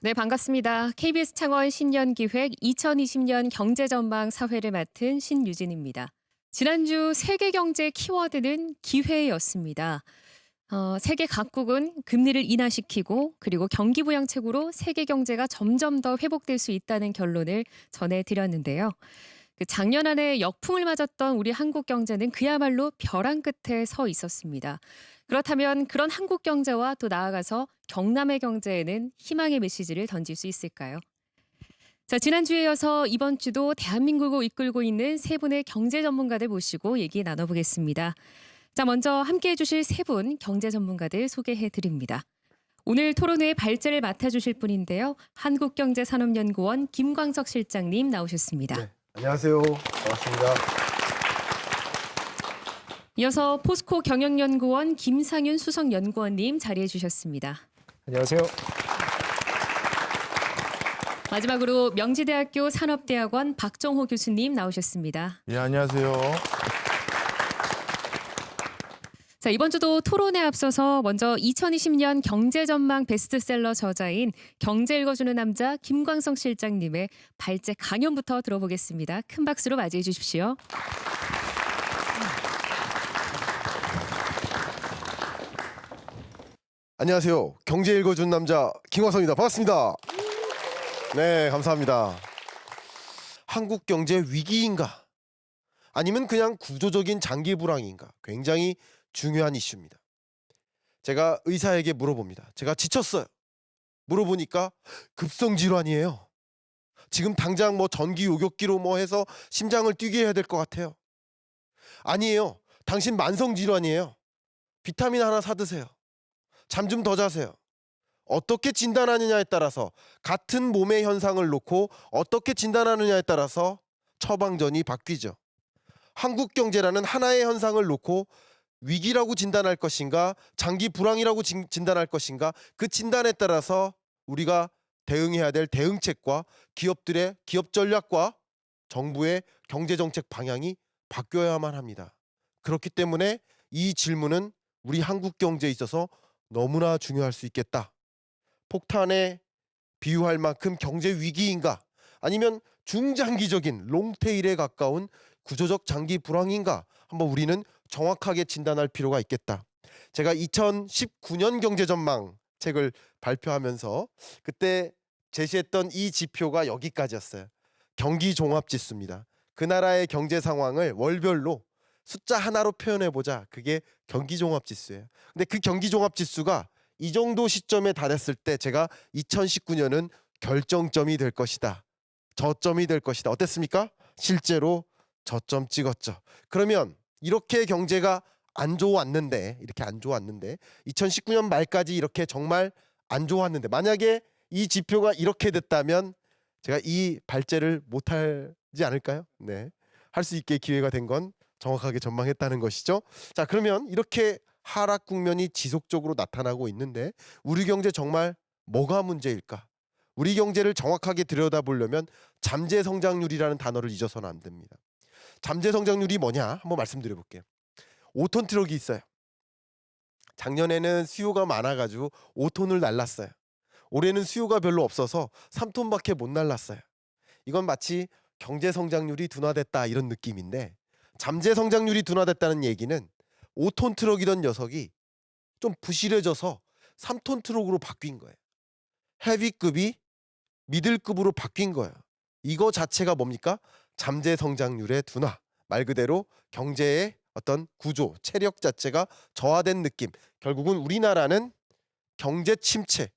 네, 반갑습니다. KBS 창원 신년기획 2020년 경제전망 사회를 맡은 신유진입니다. 지난주 세계 경제 키워드는 기회였습니다. 세계 각국은 금리를 인하시키고 그리고 경기 부양책으로 세계 경제가 점점 더 회복될 수 있다는 결론을 전해드렸는데요. 작년 한 해 역풍을 맞았던 우리 한국 경제는 그야말로 벼랑 끝에 서 있었습니다. 그렇다면 그런 한국 경제와 또 나아가서 경남의 경제에는 희망의 메시지를 던질 수 있을까요? 자, 지난주에 이어서 이번 주도 대한민국을 이끌고 있는 세 분의 경제 전문가들 모시고 얘기 나눠보겠습니다. 자, 먼저 함께해 주실 세 분 경제 전문가들 소개해 드립니다. 오늘 토론회의 발제를 맡아주실 분인데요. 한국경제산업연구원 김광석 실장님 나오셨습니다. 네, 안녕하세요. 반갑습니다. 이어서 포스코 경영연구원 김상윤 수석연구원님 자리해 주셨습니다. 안녕하세요. 마지막으로 명지대학교 산업대학원 박정호 교수님 나오셨습니다. 예, 안녕하세요. 자, 이번 주도 토론에 앞서서 먼저 2020년 경제전망 베스트셀러 저자인 경제 읽어주는 남자 김광석 실장님의 발제 강연부터 들어보겠습니다. 큰 박수로 맞이해 주십시오. 안녕하세요. 경제 읽어준 남자 김광석입니다. 반갑습니다. 네, 감사합니다. 한국 경제 위기인가? 아니면 그냥 구조적인 장기 불황인가? 굉장히 중요한 이슈입니다. 제가 의사에게 물어봅니다. 제가 지쳤어요. 물어보니까 급성 질환이에요. 지금 당장 뭐 전기 요격기로 뭐 해서 심장을 뛰게 해야 될 것 같아요. 아니에요. 당신 만성 질환이에요. 비타민 하나 사드세요. 잠 좀 더 자세요. 어떻게 진단하느냐에 따라서 같은 몸의 현상을 놓고 어떻게 진단하느냐에 따라서 처방전이 바뀌죠. 한국 경제라는 하나의 현상을 놓고 위기라고 진단할 것인가 장기 불황이라고 진단할 것인가 그 진단에 따라서 우리가 대응해야 될 대응책과 기업들의 기업 전략과 정부의 경제정책 방향이 바뀌어야만 합니다. 그렇기 때문에 이 질문은 우리 한국 경제에 있어서 너무나 중요할 수 있겠다. 폭탄에 비유할 만큼 경제 위기인가 아니면 중장기적인 롱테일에 가까운 구조적 장기 불황인가 한번 우리는 정확하게 진단할 필요가 있겠다. 제가 2019년 경제전망 책을 발표하면서 그때 제시했던 이 지표가 여기까지였어요. 경기 종합지수입니다. 그 나라의 경제 상황을 월별로 숫자 하나로 표현해보자. 그게 경기 종합지수예요. 근데 그 경기 종합지수가 이 정도 시점에 달했을 때 제가 2019년은 결정점이 될 것이다. 저점이 될 것이다. 어땠습니까? 실제로 저점 찍었죠. 그러면 이렇게 경제가 안 좋았는데 2019년 말까지 이렇게 정말 안 좋았는데 만약에 이 지표가 이렇게 됐다면 제가 이 발제를 못하지 않을까요? 네. 할 수 있게 기회가 된 건 정확하게 전망했다는 것이죠. 자, 그러면 이렇게 하락 국면이 지속적으로 나타나고 있는데 우리 경제 정말 뭐가 문제일까? 우리 경제를 정확하게 들여다보려면 잠재 성장률이라는 단어를 잊어서는 안 됩니다. 잠재 성장률이 뭐냐? 한번 말씀드려볼게요. 5톤 트럭이 있어요. 작년에는 수요가 많아가지고 5톤을 날랐어요. 올해는 수요가 별로 없어서 3톤밖에 못 날랐어요. 이건 마치 경제 성장률이 둔화됐다 이런 느낌인데 잠재 성장률이 둔화됐다는 얘기는 5톤 트럭이던 녀석이 좀 부실해져서 3톤 트럭으로 바뀐 거예요. 헤비급이 미들급으로 바뀐 거예요. 이거 자체가 뭡니까? 잠재 성장률의 둔화. 말 그대로 경제의 어떤 구조, 체력 자체가 저하된 느낌. 결국은 우리나라는 경제 침체,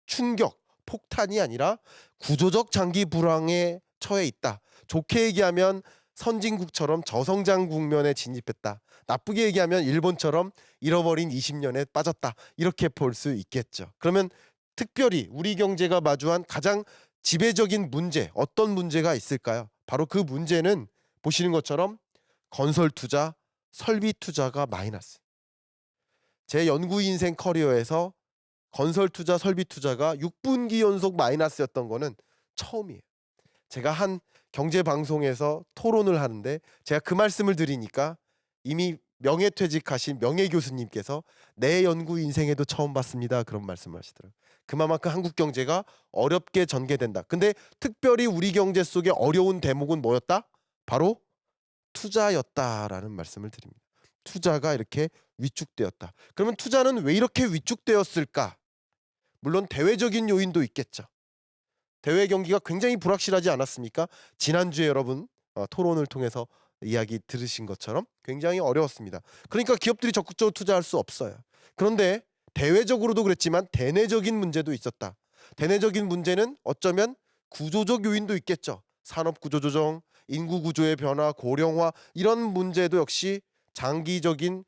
충격, 폭탄이 아니라 구조적 장기 불황에 처해 있다. 좋게 얘기하면 선진국처럼 저성장 국면에 진입했다. 나쁘게 얘기하면 일본처럼 잃어버린 20년에 빠졌다. 이렇게 볼 수 있겠죠. 그러면 특별히 우리 경제가 마주한 가장 지배적인 문제, 어떤 문제가 있을까요? 바로 그 문제는 보시는 것처럼 건설 투자, 설비 투자가 마이너스. 제 연구 인생 커리어에서 건설 투자, 설비 투자가 6분기 연속 마이너스였던 거는 처음이에요. 제가 한 경제 방송에서 토론을 하는데 제가 그 말씀을 드리니까 이미 명예퇴직하신 명예교수님께서 내 연구 인생에도 처음 봤습니다. 그런 말씀을 하시더라고요. 그만큼 한국 경제가 어렵게 전개된다. 근데 특별히 우리 경제 속에 어려운 대목은 뭐였다? 바로 투자였다라는 말씀을 드립니다. 투자가 이렇게 위축되었다. 그러면 투자는 왜 이렇게 위축되었을까? 물론 대외적인 요인도 있겠죠. 대외 경기가 굉장히 불확실하지 않았습니까? 지난주에 여러분 토론을 통해서 이야기 들으신 것처럼 굉장히 어려웠습니다. 그러니까 기업들이 적극적으로 투자할 수 없어요. 그런데 대외적으로도 그랬지만 대내적인 문제도 있었다. 대내적인 문제는 어쩌면 구조적 요인도 있겠죠. 산업 구조 조정, 인구 구조의 변화, 고령화 이런 문제도 역시 장기적인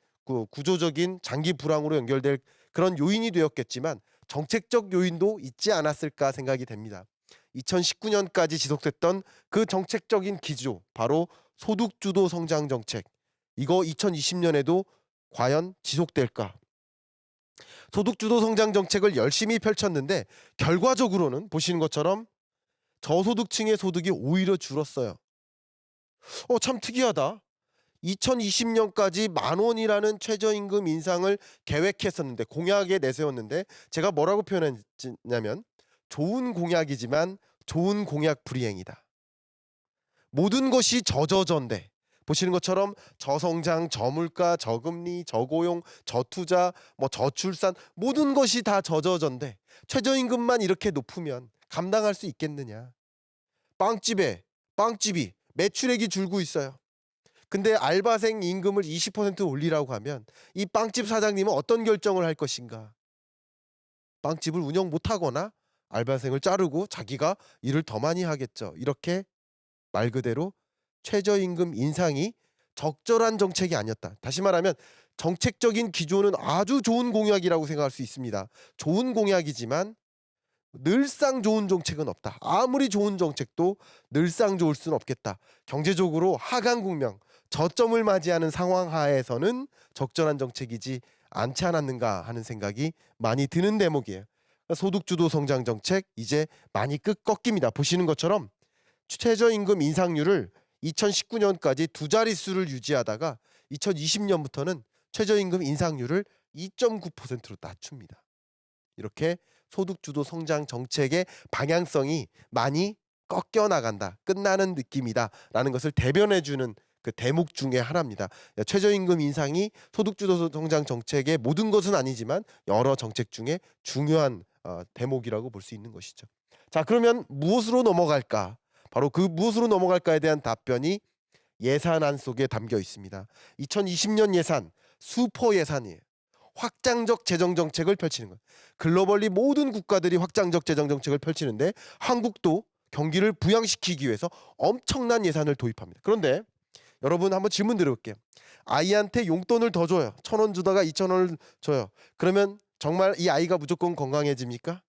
구조적인 장기 불황으로 연결될 그런 요인이 되었겠지만 정책적 요인도 있지 않았을까 생각이 됩니다. 2019년까지 지속됐던 그 정책적인 기조, 바로 소득주도 성장 정책. 이거 2020년에도 과연 지속될까? 소득주도 성장 정책을 열심히 펼쳤는데 결과적으로는 보시는 것처럼 저소득층의 소득이 오히려 줄었어요. 참 특이하다. 2020년까지 10,000원이라는 최저임금 인상을 계획했었는데 공약에 내세웠는데 제가 뭐라고 표현했냐면 좋은 공약이지만 좋은 공약 불이행이다. 모든 것이 저저전데 보시는 것처럼 저성장, 저물가, 저금리, 저고용, 저투자, 저출산 모든 것이 다 저저전데 최저임금만 이렇게 높으면 감당할 수 있겠느냐. 빵집이 매출액이 줄고 있어요. 근데 알바생 임금을 20% 올리라고 하면 이 빵집 사장님은 어떤 결정을 할 것인가? 빵집을 운영 못하거나 알바생을 자르고 자기가 일을 더 많이 하겠죠. 이렇게 말 그대로 최저임금 인상이 적절한 정책이 아니었다. 다시 말하면 정책적인 기조는 아주 좋은 공약이라고 생각할 수 있습니다. 좋은 공약이지만 늘상 좋은 정책은 없다. 아무리 좋은 정책도 늘상 좋을 수는 없겠다. 경제적으로 하강 국면, 저점을 맞이하는 상황 하에서는 적절한 정책이지 않지 않았는가 하는 생각이 많이 드는 대목이에요. 소득주도 성장 정책 이제 많이 꺾입니다. 보시는 것처럼 최저임금 인상률을 2019년까지 두 자릿수를 유지하다가 2020년부터는 최저임금 인상률을 2.9%로 낮춥니다. 이렇게 소득주도 성장 정책의 방향성이 많이 꺾여 나간다, 끝나는 느낌이다라는 것을 대변해주는 그 대목 중에 하나입니다. 최저임금 인상이 소득주도 성장 정책의 모든 것은 아니지만 여러 정책 중에 중요한 대목이라고 볼 수 있는 것이죠. 자, 그러면 무엇으로 넘어갈까? 바로 그 무엇으로 넘어갈까에 대한 답변이 예산안 속에 담겨 있습니다. 2020년 예산 슈퍼 예산이에요. 확장적 재정 정책을 펼치는 것. 글로벌리 모든 국가들이 확장적 재정 정책을 펼치는데 한국도 경기를 부양시키기 위해서 엄청난 예산을 도입합니다. 그런데 여러분 한번 질문 드려볼게요. 아이한테 용돈을 더 줘요. 1,000원 주다가 2,000원을 줘요. 그러면 정말 이 아이가 무조건 건강해집니까?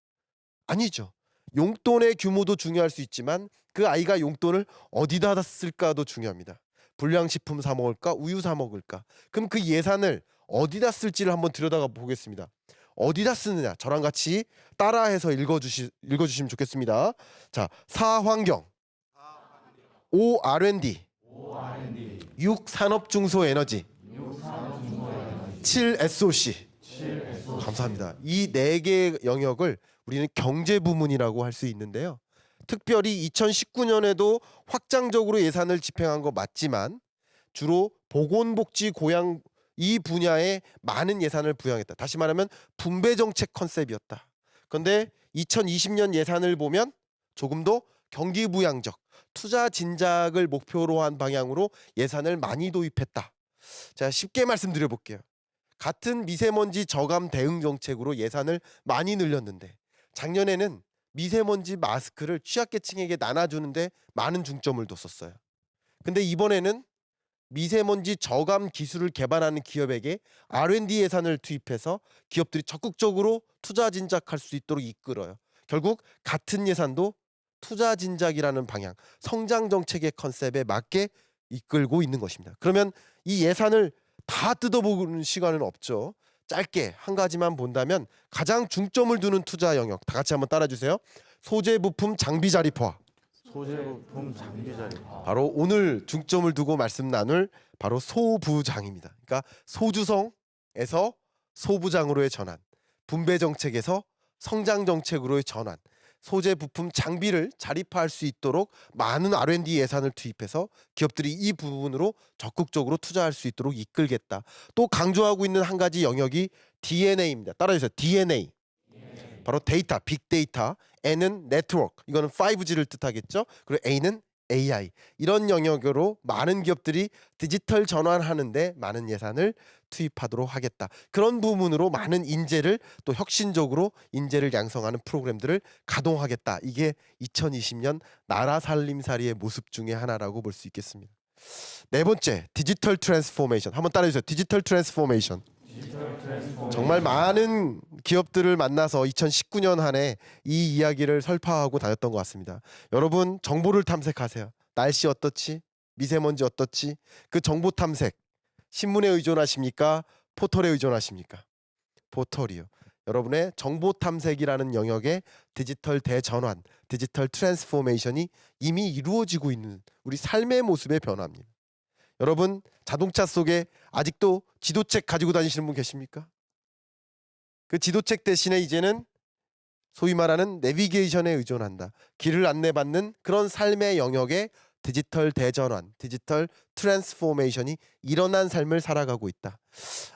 아니죠. 용돈의 규모도 중요할 수 있지만 그 아이가 용돈을 어디다 쓸까도 중요합니다. 불량식품 사 먹을까? 우유 사 먹을까? 그럼 그 예산을 어디다 쓸지를 한번 들여다가 보겠습니다. 어디다 쓰느냐? 저랑 같이 따라해서 읽어주시면 좋겠습니다. 자, 4환경, 5 R&D, 6 산업중소에너지, 7 SOC. 감사합니다. 이 네 개 영역을 우리는 경제 부문이라고 할 수 있는데요. 특별히 2019년에도 확장적으로 예산을 집행한 거 맞지만 주로 보건복지 고양 이 분야에 많은 예산을 부여했다. 다시 말하면 분배 정책 컨셉이었다. 그런데 2020년 예산을 보면 조금 더 경기 부양적, 투자 진작을 목표로 한 방향으로 예산을 많이 도입했다. 자, 쉽게 말씀드려 볼게요. 같은 미세먼지 저감 대응 정책으로 예산을 많이 늘렸는데 작년에는 미세먼지 마스크를 취약계층에게 나눠주는데 많은 중점을 뒀었어요. 근데 이번에는 미세먼지 저감 기술을 개발하는 기업에게 R&D 예산을 투입해서 기업들이 적극적으로 투자 진작할 수 있도록 이끌어요. 결국 같은 예산도 투자 진작이라는 방향, 성장 정책의 컨셉에 맞게 이끌고 있는 것입니다. 그러면 이 예산을 다 뜯어보는 시간은 없죠. 짧게 한 가지만 본다면 가장 중점을 두는 투자 영역, 다 같이 한번 따라주세요. 소재 부품 장비 자립화. 소재부품 장비 자리. 바로 오늘 중점을 두고 말씀 나눌 바로 소부장입니다. 그러니까 소주성에서 소부장으로의 전환, 분배 정책에서 성장 정책으로의 전환, 소재 부품 장비를 자립화할 수 있도록 많은 R&D 예산을 투입해서 기업들이 이 부분으로 적극적으로 투자할 수 있도록 이끌겠다. 또 강조하고 있는 한 가지 영역이 DNA입니다. 따라해주세요. DNA. 바로 데이터, 빅데이터. N은 네트워크. 이거는 5G를 뜻하겠죠. 그리고 A는 AI. 이런 영역으로 많은 기업들이 디지털 전환하는데 많은 예산을 투입하도록 하겠다. 그런 부분으로 많은 인재를 또 혁신적으로 인재를 양성하는 프로그램들을 가동하겠다. 이게 2020년 나라 살림살이의 모습 중에 하나라고 볼 수 있겠습니다. 네 번째, 디지털 트랜스포메이션. 한번 따라해주세요. 디지털 트랜스포메이션. 정말 많은 기업들을 만나서 2019년 한 해 이 이야기를 설파하고 다녔던 것 같습니다. 여러분 정보를 탐색하세요. 날씨 어떻지? 미세먼지 어떻지? 그 정보 탐색 신문에 의존하십니까? 포털에 의존하십니까? 포털이요. 여러분의 정보 탐색이라는 영역의 디지털 대전환, 디지털 트랜스포메이션이 이미 이루어지고 있는 우리 삶의 모습의 변화입니다. 여러분 자동차 속에 아직도 지도책 가지고 다니시는 분 계십니까? 그 지도책 대신에 이제는 소위 말하는 내비게이션에 의존한다. 길을 안내받는 그런 삶의 영역에 디지털 대전환, 디지털 트랜스포메이션이 일어난 삶을 살아가고 있다.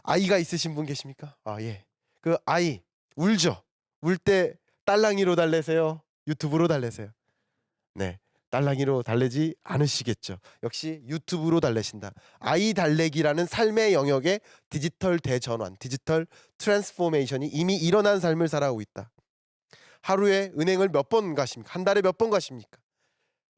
아이가 있으신 분 계십니까? 아 예. 그 아이 울죠. 울 때 딸랑이로 달래세요? 유튜브로 달래세요? 네. 딸랑이로 달래지 않으시겠죠. 역시 유튜브로 달래신다. 아이 달래기라는 삶의 영역에 디지털 대전환, 디지털 트랜스포메이션이 이미 일어난 삶을 살아가고 있다. 하루에 은행을 몇 번 가십니까? 한 달에 몇 번 가십니까?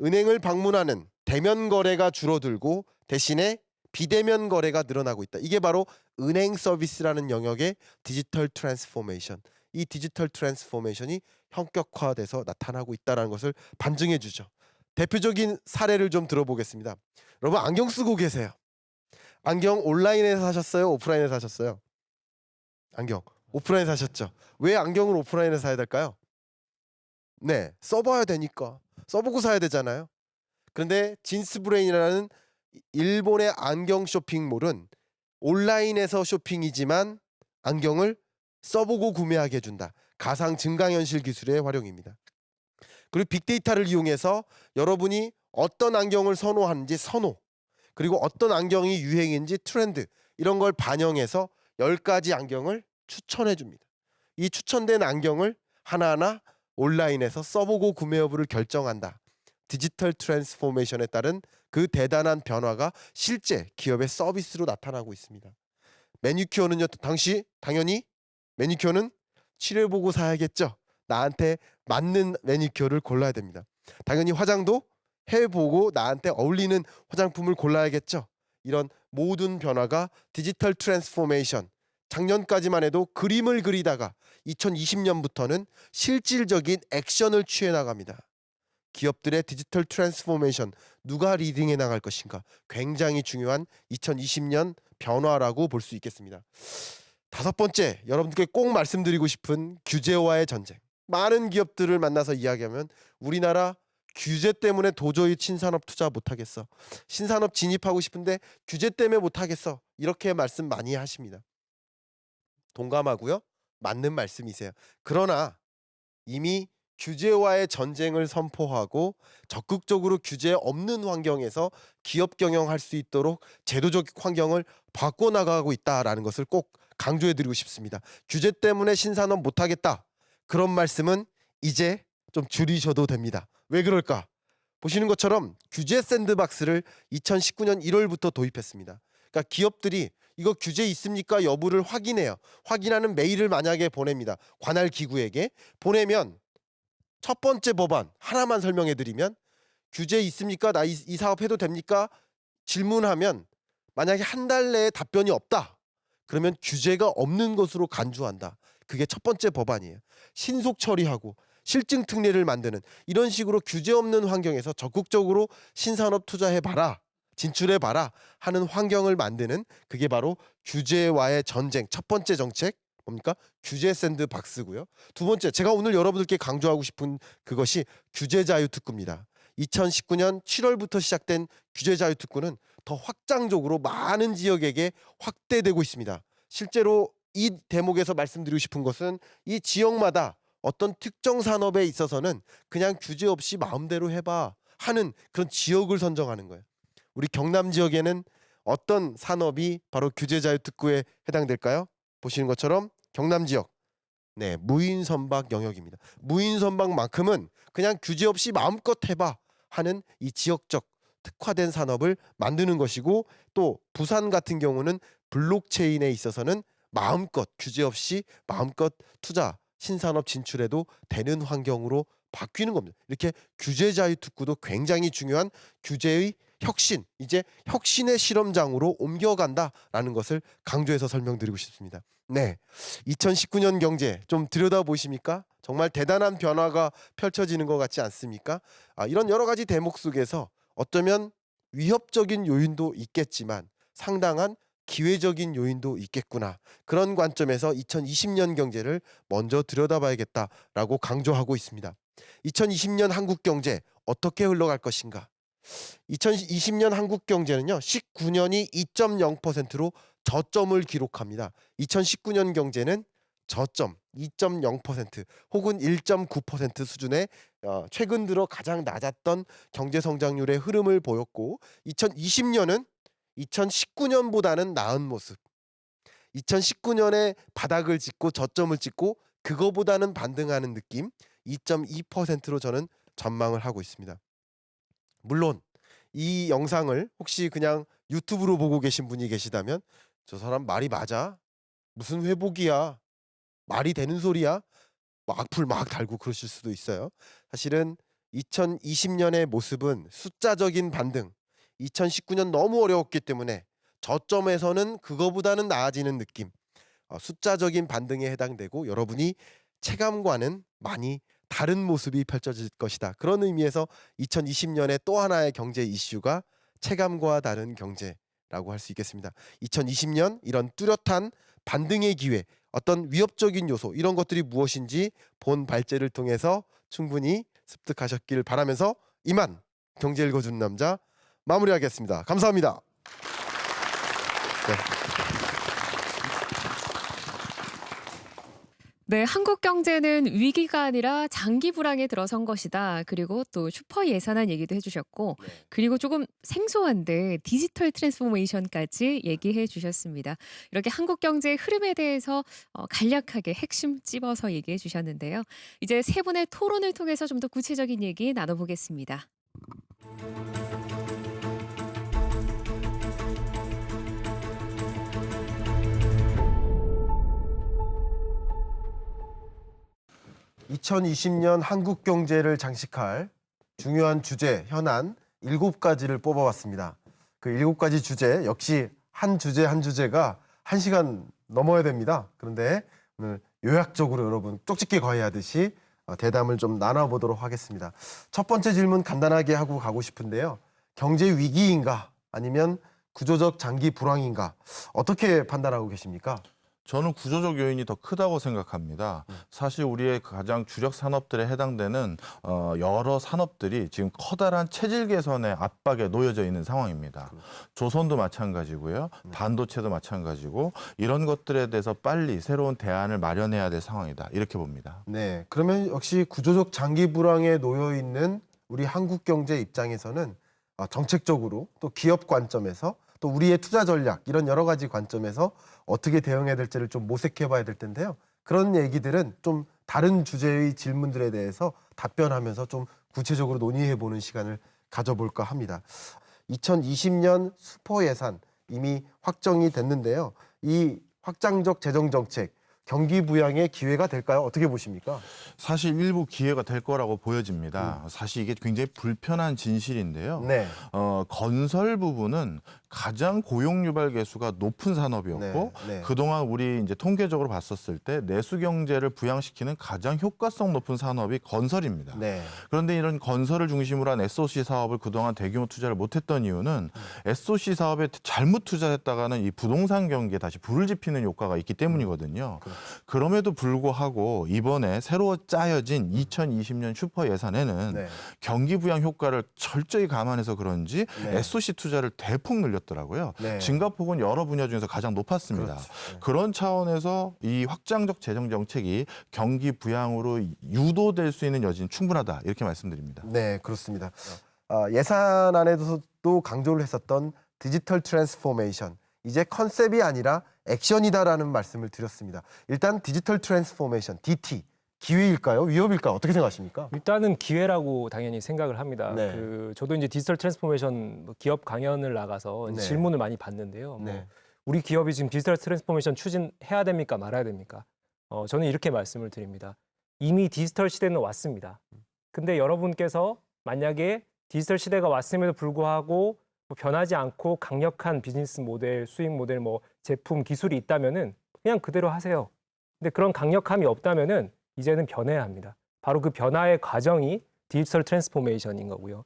은행을 방문하는 대면 거래가 줄어들고 대신에 비대면 거래가 늘어나고 있다. 이게 바로 은행 서비스라는 영역의 디지털 트랜스포메이션. 이 디지털 트랜스포메이션이 현격화돼서 나타나고 있다는 것을 반증해 주죠. 대표적인 사례를 좀 들어보겠습니다. 여러분 안경 쓰고 계세요. 안경 온라인에서 사셨어요? 오프라인에서 사셨어요? 안경 오프라인에서 사셨죠. 왜 안경을 오프라인에서 사야 될까요? 네, 써봐야 되니까. 써보고 사야 되잖아요. 그런데 진스브레인이라는 일본의 안경 쇼핑몰은 온라인에서 쇼핑이지만 안경을 써보고 구매하게 해준다. 가상 증강현실 기술의 활용입니다. 그리고 빅데이터를 이용해서 여러분이 어떤 안경을 선호하는지 선호, 그리고 어떤 안경이 유행인지 트렌드, 이런 걸 반영해서 10가지 안경을 추천해 줍니다. 이 추천된 안경을 하나하나 온라인에서 써보고 구매 여부를 결정한다. 디지털 트랜스포메이션에 따른 그 대단한 변화가 실제 기업의 서비스로 나타나고 있습니다. 매니큐어는요, 당연히 매니큐어는 칠해보고 사야겠죠. 나한테 맞는 매니큐어를 골라야 됩니다. 당연히 화장도 해보고 나한테 어울리는 화장품을 골라야겠죠. 이런 모든 변화가 디지털 트랜스포메이션, 작년까지만 해도 그림을 그리다가 2020년부터는 실질적인 액션을 취해 나갑니다. 기업들의 디지털 트랜스포메이션 누가 리딩해 나갈 것인가, 굉장히 중요한 2020년 변화라고 볼 수 있겠습니다. 다섯 번째, 여러분들께 꼭 말씀드리고 싶은 규제와의 전쟁. 많은 기업들을 만나서 이야기하면 우리나라 규제 때문에 도저히 신산업 투자 못하겠어. 신산업 진입하고 싶은데 규제 때문에 못하겠어. 이렇게 말씀 많이 하십니다. 동감하고요. 맞는 말씀이세요. 그러나 이미 규제와의 전쟁을 선포하고 적극적으로 규제 없는 환경에서 기업 경영할 수 있도록 제도적 환경을 바꿔나가고 있다라는 것을 꼭 강조해드리고 싶습니다. 규제 때문에 신산업 못하겠다. 그런 말씀은 이제 좀 줄이셔도 됩니다. 왜 그럴까? 보시는 것처럼 규제 샌드박스를 2019년 1월부터 도입했습니다. 그러니까 기업들이 이거 규제 있습니까? 여부를 확인해요. 확인하는 메일을 만약에 보냅니다. 관할 기구에게 보내면 첫 번째 법안 하나만 설명해 드리면, 규제 있습니까? 나 이 사업 해도 됩니까? 질문하면 만약에 한 달 내에 답변이 없다. 그러면 규제가 없는 것으로 간주한다. 그게 첫 번째 법안이에요. 신속 처리하고 실증 특례를 만드는 이런 식으로 규제 없는 환경에서 적극적으로 신산업 투자해봐라, 진출해봐라 하는 환경을 만드는, 그게 바로 규제와의 전쟁 첫 번째 정책 뭡니까? 규제 샌드박스고요. 두 번째, 제가 오늘 여러분들께 강조하고 싶은 그것이 규제 자유 특구입니다. 2019년 7월부터 시작된 규제 자유 특구는 더 확장적으로 많은 지역에게 확대되고 있습니다. 실제로 이 대목에서 말씀드리고 싶은 것은 이 지역마다 어떤 특정 산업에 있어서는 그냥 규제 없이 마음대로 해봐 하는 그런 지역을 선정하는 거예요. 우리 경남 지역에는 어떤 산업이 바로 규제 자유 특구에 해당될까요? 보시는 것처럼 경남 지역, 네, 무인 선박 영역입니다. 무인 선박만큼은 그냥 규제 없이 마음껏 해봐 하는 이 지역적 특화된 산업을 만드는 것이고, 또 부산 같은 경우는 블록체인에 있어서는 마음껏 규제 없이 마음껏 투자 신산업 진출해도 되는 환경으로 바뀌는 겁니다. 이렇게 규제 자유 특구도 굉장히 중요한 규제의 혁신, 이제 혁신의 실험장으로 옮겨간다라는 것을 강조해서 설명드리고 싶습니다. 네, 2019년 경제 좀 들여다보십니까? 정말 대단한 변화가 펼쳐지는 것 같지 않습니까? 이런 여러 가지 대목 속에서 어쩌면 위협적인 요인도 있겠지만 상당한 기회적인 요인도 있겠구나. 그런 관점에서 2020년 경제를 먼저 들여다봐야겠다라고 강조하고 있습니다. 2020년 한국 경제 어떻게 흘러갈 것인가? 2020년 한국 경제는요, 19년이 2.0%로 저점을 기록합니다. 2019년 경제는 저점 2.0% 혹은 1.9% 수준의 최근 들어 가장 낮았던 경제 성장률의 흐름을 보였고, 2020년은 2019년보다는 나은 모습, 2019년에 바닥을 찍고 저점을 찍고 그거보다는 반등하는 느낌, 2.2%로 저는 전망을 하고 있습니다. 물론 이 영상을 혹시 그냥 유튜브로 보고 계신 분이 계시다면 저 사람 말이 맞아? 무슨 회복이야? 말이 되는 소리야? 막 악플 막 달고 그러실 수도 있어요. 사실은 2020년의 모습은 숫자적인 반등, 2019년 너무 어려웠기 때문에 저점에서는 그거보다는 나아지는 느낌, 숫자적인 반등에 해당되고 여러분이 체감과는 많이 다른 모습이 펼쳐질 것이다. 그런 의미에서 2020년의 또 하나의 경제 이슈가 체감과 다른 경제라고 할 수 있겠습니다. 2020년 이런 뚜렷한 반등의 기회, 어떤 위협적인 요소, 이런 것들이 무엇인지 본 발제를 통해서 충분히 습득하셨길 바라면서 이만 경제 읽어준 남자 마무리하겠습니다. 감사합니다. 네. 네, 한국 경제는 위기가 아니라 장기 불황에 들어선 것이다. 그리고 또 슈퍼 예산안 얘기도 해주셨고, 그리고 조금 생소한데 디지털 트랜스포메이션까지 얘기해 주셨습니다. 이렇게 한국 경제의 흐름에 대해서 간략하게 핵심 찝어서 얘기해 주셨는데요. 이제 세 분의 토론을 통해서 좀 더 구체적인 얘기 나눠보겠습니다. (2020년) 한국 경제를 장식할 중요한 주제, 현안 7가지를 뽑아봤습니다. 그 7가지 주제, 역시 한 주제 한 주제가 1시간 넘어야 됩니다. 그런데 오늘 요약적으로 여러분 쪽집게 과외하듯이 대담을 좀 나눠보도록 하겠습니다. 첫 번째 질문 간단하게 하고 가고 싶은데요. 경제 위기인가 아니면 구조적 장기 불황인가, 어떻게 판단하고 계십니까? 저는 구조적 요인이 더 크다고 생각합니다. 사실 우리의 가장 주력 산업들에 해당되는 여러 산업들이 지금 커다란 체질 개선의 압박에 놓여져 있는 상황입니다. 조선도 마찬가지고요. 반도체도 마찬가지고, 이런 것들에 대해서 빨리 새로운 대안을 마련해야 될 상황이다, 이렇게 봅니다. 네, 그러면 역시 구조적 장기 불황에 놓여 있는 우리 한국 경제 입장에서는 정책적으로 또 기업 관점에서 또 우리의 투자 전략, 이런 여러 가지 관점에서 어떻게 대응해야 될지를 좀 모색해 봐야 될 텐데요. 그런 얘기들은 좀 다른 주제의 질문들에 대해서 답변하면서 좀 구체적으로 논의해 보는 시간을 가져볼까 합니다. 2020년 슈퍼 예산 이미 확정이 됐는데요. 이 확장적 재정 정책, 경기 부양의 기회가 될까요? 어떻게 보십니까? 사실 일부 기회가 될 거라고 보여집니다. 사실 이게 굉장히 불편한 진실인데요. 네. 건설 부분은 가장 고용 유발 개수가 높은 산업이었고, 네. 그동안 우리 이제 통계적으로 봤었을 때 내수 경제를 부양시키는 가장 효과성 높은 산업이 건설입니다. 네. 그런데 이런 건설을 중심으로 한 SOC 사업을 그동안 대규모 투자를 못했던 이유는 SOC 사업에 잘못 투자했다가는 이 부동산 경기에 다시 불을 지피는 효과가 있기 때문이거든요. 그렇죠. 그럼에도 불구하고 이번에 새로 짜여진 2020년 슈퍼 예산에는 네. 경기 부양 효과를 철저히 감안해서 그런지 네. SOC 투자를 대폭 늘렸더라고요. 네. 증가폭은 여러 분야 중에서 가장 높았습니다. 그렇죠. 네. 그런 차원에서 이 확장적 재정 정책이 경기 부양으로 유도될 수 있는 여지는 충분하다 이렇게 말씀드립니다. 네, 그렇습니다. 예산안에서도 강조를 했었던 디지털 트랜스포메이션, 이제 컨셉이 아니라 액션이다라는 말씀을 드렸습니다. 일단 디지털 트랜스포메이션, DT, 기회일까요? 위협일까요? 어떻게 생각하십니까? 일단은 기회라고 당연히 생각을 합니다. 네. 저도 이제 디지털 트랜스포메이션 기업 강연을 나가서 네. 질문을 많이 받는데요. 네. 우리 기업이 지금 디지털 트랜스포메이션 추진해야 됩니까? 말아야 됩니까? 저는 이렇게 말씀을 드립니다. 이미 디지털 시대는 왔습니다. 근데 여러분께서 만약에 디지털 시대가 왔음에도 불구하고 뭐 변하지 않고 강력한 비즈니스 모델, 수익 모델, 뭐 제품, 기술이 있다면은 그냥 그대로 하세요. 근데 그런 강력함이 없다면은 이제는 변해야 합니다. 바로 그 변화의 과정이 디지털 트랜스포메이션인 거고요.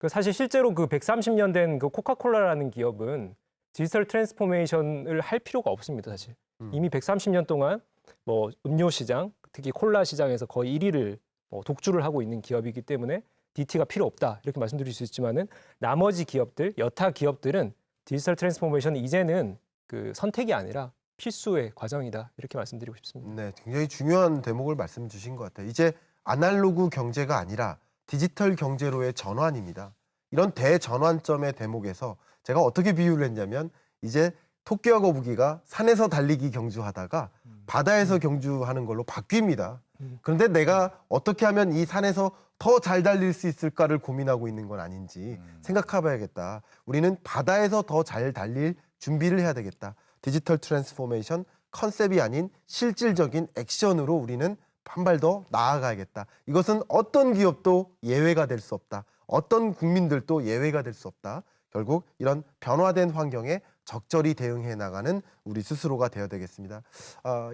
사실 실제로 그 130년 된 그 코카콜라라는 기업은 디지털 트랜스포메이션을 할 필요가 없습니다, 사실. 이미 130년 동안 뭐 음료 시장, 특히 콜라 시장에서 거의 1위를 독주를 하고 있는 기업이기 때문에 DT가 필요 없다 이렇게 말씀드릴 수 있지만은 나머지 기업들, 여타 기업들은 디지털 트랜스포메이션은 이제는 그 선택이 아니라 필수의 과정이다 이렇게 말씀드리고 싶습니다. 네, 굉장히 중요한 대목을 말씀 주신 것 같아요. 이제 아날로그 경제가 아니라 디지털 경제로의 전환입니다. 이런 대전환점의 대목에서 제가 어떻게 비유를 했냐면 이제 토끼와 거북이가 산에서 달리기 경주하다가 바다에서 경주하는 걸로 바뀝니다. 그런데 내가 어떻게 하면 이 산에서 더 잘 달릴 수 있을까를 고민하고 있는 건 아닌지 생각해봐야겠다. 우리는 바다에서 더 잘 달릴 준비를 해야 되겠다. 디지털 트랜스포메이션 컨셉이 아닌 실질적인 액션으로 우리는 한 발 더 나아가야겠다. 이것은 어떤 기업도 예외가 될 수 없다. 어떤 국민들도 예외가 될 수 없다. 결국 이런 변화된 환경에 적절히 대응해 나가는 우리 스스로가 되어야 되겠습니다.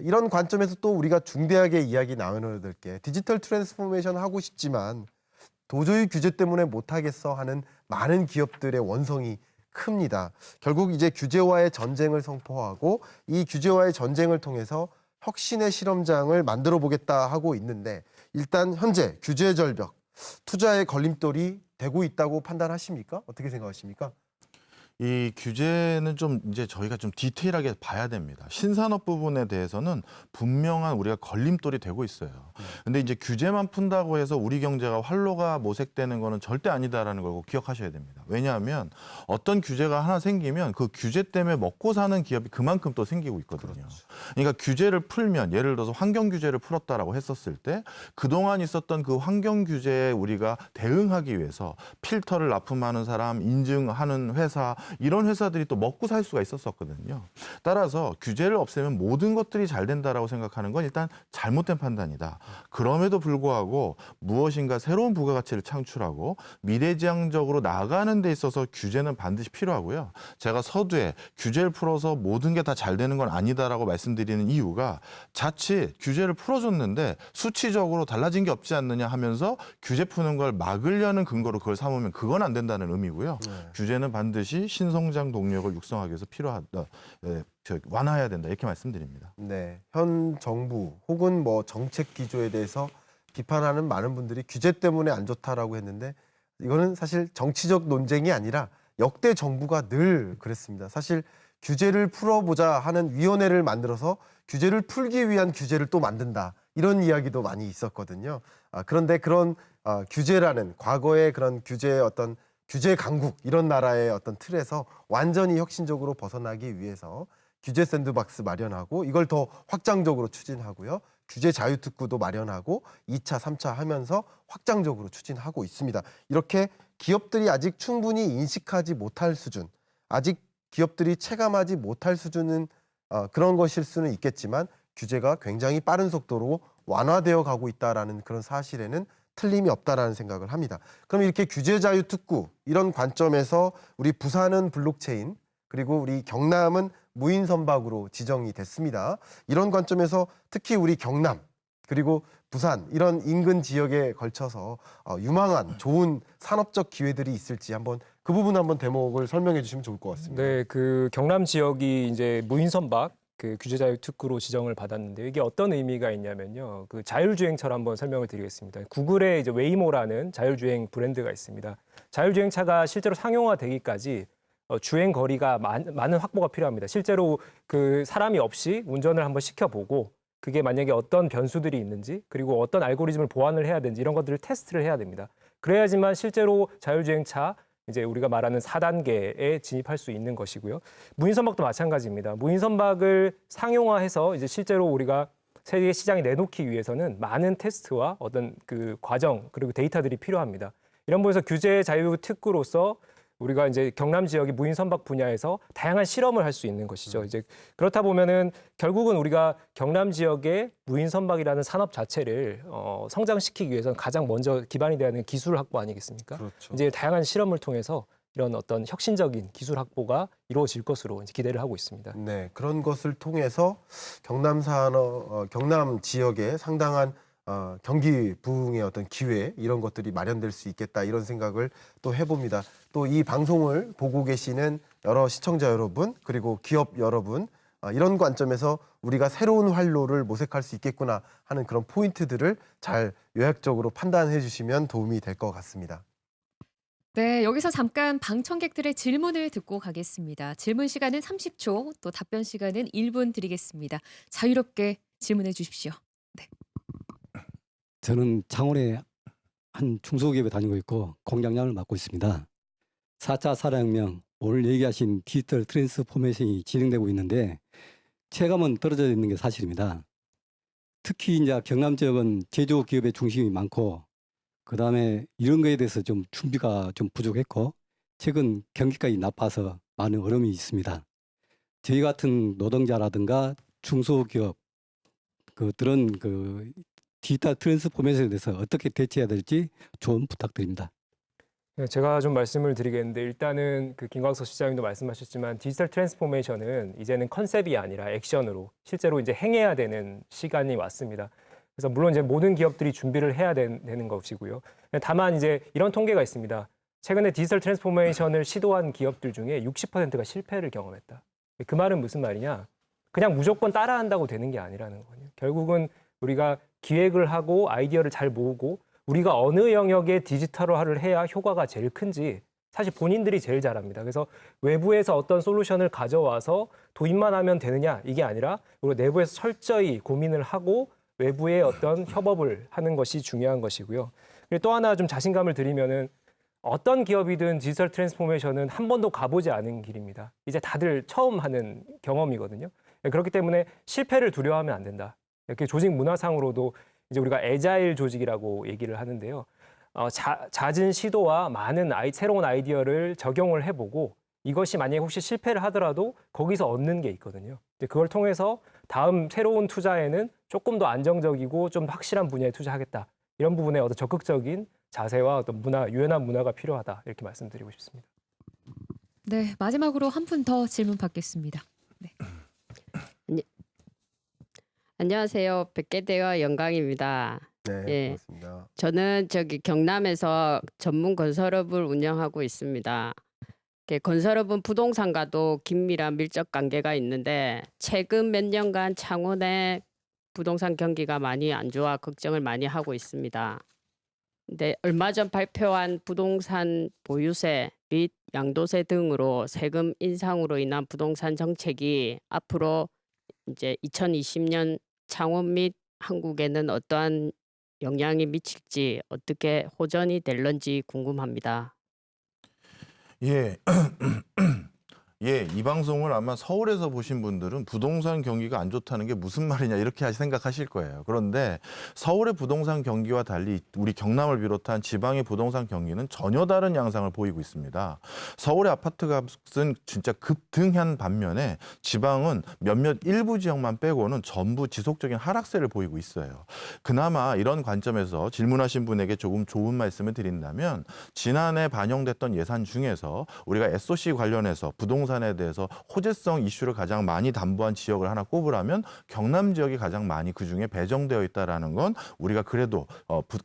이런 관점에서 또 우리가 중대하게 이야기 나눠야 될 게 디지털 트랜스포메이션 하고 싶지만 도저히 규제 때문에 못하겠어 하는 많은 기업들의 원성이 큽니다. 결국 이제 규제와의 전쟁을 선포하고 이 규제와의 전쟁을 통해서 혁신의 실험장을 만들어 보겠다 하고 있는데 일단 현재 규제 절벽, 투자의 걸림돌이 되고 있다고 판단하십니까? 어떻게 생각하십니까? 이 규제는 좀 이제 저희가 좀 디테일하게 봐야 됩니다. 신산업 부분에 대해서는 분명한 우리가 걸림돌이 되고 있어요. 근데 이제 규제만 푼다고 해서 우리 경제가 활로가 모색되는 거는 절대 아니다라는 걸 꼭 기억하셔야 됩니다. 왜냐하면 어떤 규제가 하나 생기면 그 규제 때문에 먹고 사는 기업이 그만큼 또 생기고 있거든요. 그러니까 규제를 풀면 예를 들어서 환경 규제를 풀었다라고 했었을 때 그동안 있었던 그 환경 규제에 우리가 대응하기 위해서 필터를 납품하는 사람, 인증하는 회사 이런 회사들이 또 먹고 살 수가 있었거든요. 따라서 규제를 없애면 모든 것들이 잘 된다라고 생각하는 건 일단 잘못된 판단이다. 그럼에도 불구하고 무엇인가 새로운 부가가치를 창출하고 미래지향적으로 나아가는 데 있어서 규제는 반드시 필요하고요. 제가 서두에 규제를 풀어서 모든 게 다 잘 되는 건 아니다라고 말씀드리는 이유가 자칫 규제를 풀어줬는데 수치적으로 달라진 게 없지 않느냐 하면서 규제 푸는 걸 막으려는 근거로 그걸 삼으면 그건 안 된다는 의미고요. 규제는 반드시 신성장 동력을 육성하기 위해서 필요하다. 완화해야 된다. 이렇게 말씀드립니다. 네, 현 정부 혹은 뭐 정책 기조에 대해서 비판하는 많은 분들이 규제 때문에 안 좋다라고 했는데 이거는 사실 정치적 논쟁이 아니라 역대 정부가 늘 그랬습니다. 사실 규제를 풀어보자 하는 위원회를 만들어서 규제를 풀기 위한 규제를 또 만든다. 이런 이야기도 많이 있었거든요. 그런데 그런 규제라는 과거의 그런 규제의 어떤 규제 강국 이런 나라의 어떤 틀에서 완전히 혁신적으로 벗어나기 위해서 규제 샌드박스 마련하고 이걸 더 확장적으로 추진하고요. 규제 자유특구도 마련하고 2차, 3차 하면서 확장적으로 추진하고 있습니다. 이렇게 기업들이 아직 충분히 인식하지 못할 수준, 아직 기업들이 체감하지 못할 수준은 그런 것일 수는 있겠지만 규제가 굉장히 빠른 속도로 완화되어 가고 있다라는 그런 사실에는 틀림이 없다라는 생각을 합니다. 그럼 이렇게 규제 자유 특구 이런 관점에서 우리 부산은 블록체인 그리고 우리 경남은 무인 선박으로 지정이 됐습니다. 이런 관점에서 특히 우리 경남 그리고 부산 이런 인근 지역에 걸쳐서 유망한 좋은 산업적 기회들이 있을지 한번 그 부분 한번 대목을 설명해 주시면 좋을 것 같습니다. 네, 그 경남 지역이 이제 무인 선박 그 규제자유특구로 지정을 받았는데요. 이게 어떤 의미가 있냐면요. 그 자율주행차로 한번 설명을 드리겠습니다. 구글의 이제 웨이모라는 자율주행 브랜드가 있습니다. 자율주행차가 실제로 상용화되기까지 주행 거리가 많은 확보가 필요합니다. 실제로 그 사람이 없이 운전을 한번 시켜보고 그게 만약에 어떤 변수들이 있는지 그리고 어떤 알고리즘을 보완을 해야 되는지 이런 것들을 테스트를 해야 됩니다. 그래야지만 실제로 자율주행차 이제 우리가 말하는 4단계에 진입할 수 있는 것이고요. 무인선박도 마찬가지입니다. 무인선박을 상용화해서 이제 실제로 우리가 세계 시장에 내놓기 위해서는 많은 테스트와 어떤 그 과정 그리고 데이터들이 필요합니다. 이런 부분에서 규제 자유 특구로서 우리가 이제 경남 지역의 무인선박 분야에서 다양한 실험을 할 수 있는 것이죠. 이제 그렇다 보면은 결국은 우리가 경남 지역의 무인선박이라는 산업 자체를 성장시키기 위해서는 가장 먼저 기반이 되는 기술 확보 아니겠습니까? 그렇죠. 이제 다양한 실험을 통해서 이런 어떤 혁신적인 기술 확보가 이루어질 것으로 이제 기대를 하고 있습니다. 네, 그런 것을 통해서 경남 지역에 상당한 경기 부흥의 어떤 기회 이런 것들이 마련될 수 있겠다 이런 생각을 또 해봅니다. 또 이 방송을 보고 계시는 여러 시청자 여러분 그리고 기업 여러분 이런 관점에서 우리가 새로운 활로를 모색할 수 있겠구나 하는 그런 포인트들을 잘 요약적으로 판단해 주시면 도움이 될 것 같습니다. 네, 여기서 잠깐 방청객들의 질문을 듣고 가겠습니다. 질문 시간은 30초, 또 답변 시간은 1분 드리겠습니다. 자유롭게 질문해 주십시오. 저는 창원의 한 중소기업에 다니고 있고 공장장을 맡고 있습니다. 4차 산업혁명, 오늘 얘기하신 디지털 트랜스포메이션이 진행되고 있는데 체감은 떨어져 있는 게 사실입니다. 특히 이제 경남 지역은 제조기업의 중심이 많고 그다음에 이런 거에 대해서 좀 준비가 좀 부족했고 최근 경기까지 나빠서 많은 어려움이 있습니다. 저희 같은 노동자라든가 중소기업 그들은 그 디지털 트랜스포메이션에 대해서 어떻게 대처해야 될지 조언 부탁드립니다. 네, 제가 좀 말씀을 드리겠는데 일단은 그 김광석 시장님도 말씀하셨지만 디지털 트랜스포메이션은 이제는 컨셉이 아니라 액션으로 실제로 이제 행해야 되는 시간이 왔습니다. 그래서 물론 이제 모든 기업들이 준비를 해야 되는 것이고요. 다만 이제 이런 통계가 있습니다. 최근에 디지털 트랜스포메이션을 시도한 기업들 중에 60%가 실패를 경험했다. 그 말은 무슨 말이냐? 그냥 무조건 따라한다고 되는 게 아니라는 거예요. 결국은 우리가 기획을 하고 아이디어를 잘 모으고 우리가 어느 영역에 디지털화를 해야 효과가 제일 큰지 사실 본인들이 제일 잘합니다. 그래서 외부에서 어떤 솔루션을 가져와서 도입만 하면 되느냐 이게 아니라 우리가 내부에서 철저히 고민을 하고 외부의 어떤 협업을 하는 것이 중요한 것이고요. 그리고 또 하나 좀 자신감을 드리면은 어떤 기업이든 디지털 트랜스포메이션은 한 번도 가보지 않은 길입니다. 이제 다들 처음 하는 경험이거든요. 그렇기 때문에 실패를 두려워하면 안 된다. 이렇게 조직 문화상으로도 이제 우리가 애자일 조직이라고 얘기를 하는데요. 잦은 시도와 많은 새로운 아이디어를 적용을 해보고 이것이 만약에 혹시 실패를 하더라도 거기서 얻는 게 있거든요. 이제 그걸 통해서 다음 새로운 투자에는 조금 더 안정적이고 좀 확실한 분야에 투자하겠다. 이런 부분에 어떤 적극적인 자세와 어떤 유연한 문화가 필요하다. 이렇게 말씀드리고 싶습니다. 네, 마지막으로 한 분 더 질문 받겠습니다. 네. 안녕하세요. 뵙게 되어 영광입니다. 네, 예. 고맙습니다. 저는 경남에서 전문 건설업을 운영하고 있습니다. 건설업은 부동산과도 긴밀한 밀접 관계가 있는데 최근 몇 년간 창원의 부동산 경기가 많이 안 좋아 걱정을 많이 하고 있습니다. 근데 얼마 전 발표한 부동산 보유세 및 양도세 등으로 세금 인상으로 인한 부동산 정책이 앞으로 이제 2020년 창원 및 한국에는 어떠한 영향이 미칠지 어떻게 호전이 될런지 궁금합니다. 예. 예, 이 방송을 아마 서울에서 보신 분들은 부동산 경기가 안 좋다는 게 무슨 말이냐 이렇게 생각하실 거예요. 그런데 서울의 부동산 경기와 달리 우리 경남을 비롯한 지방의 부동산 경기는 전혀 다른 양상을 보이고 있습니다. 서울의 아파트 값은 진짜 급등한 반면에 지방은 몇몇 일부 지역만 빼고는 전부 지속적인 하락세를 보이고 있어요. 그나마 이런 관점에서 질문하신 분에게 조금 좋은 말씀을 드린다면 지난해 반영됐던 예산 중에서 우리가 SOC 관련해서 부동산 부동산에 대해서 호재성 이슈를 가장 많이 담보한 지역을 하나 꼽으라면 경남 지역이 가장 많이 그중에 배정되어 있다라는 건 우리가 그래도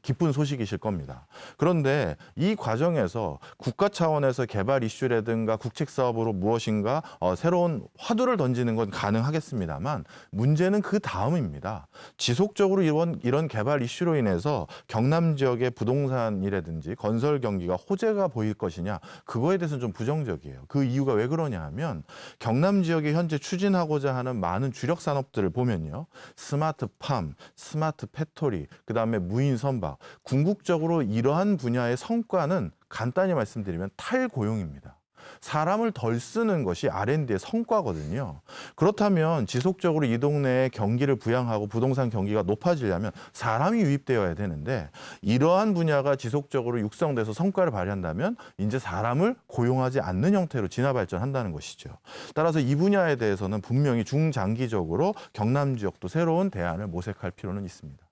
기쁜 소식이실 겁니다. 그런데 이 과정에서 국가 차원에서 개발 이슈라든가 국책 사업으로 무엇인가 새로운 화두를 던지는 건 가능하겠습니다만 문제는 그 다음입니다. 지속적으로 이런 개발 이슈로 인해서 경남 지역의 부동산이라든지 건설 경기가 호재가 보일 것이냐, 그거에 대해서는 좀 부정적이에요. 그 이유가 왜 그러냐 하면 경남 지역이 현재 추진하고자 하는 많은 주력 산업들을 보면요. 스마트팜, 스마트 팩토리, 그다음에 무인 선박. 궁극적으로 이러한 분야의 성과는 간단히 말씀드리면 탈고용입니다. 사람을 덜 쓰는 것이 R&D의 성과거든요. 그렇다면 지속적으로 이 동네에 경기를 부양하고 부동산 경기가 높아지려면 사람이 유입되어야 되는데 이러한 분야가 지속적으로 육성돼서 성과를 발휘한다면 이제 사람을 고용하지 않는 형태로 진화 발전한다는 것이죠. 따라서 이 분야에 대해서는 분명히 중장기적으로 경남 지역도 새로운 대안을 모색할 필요는 있습니다.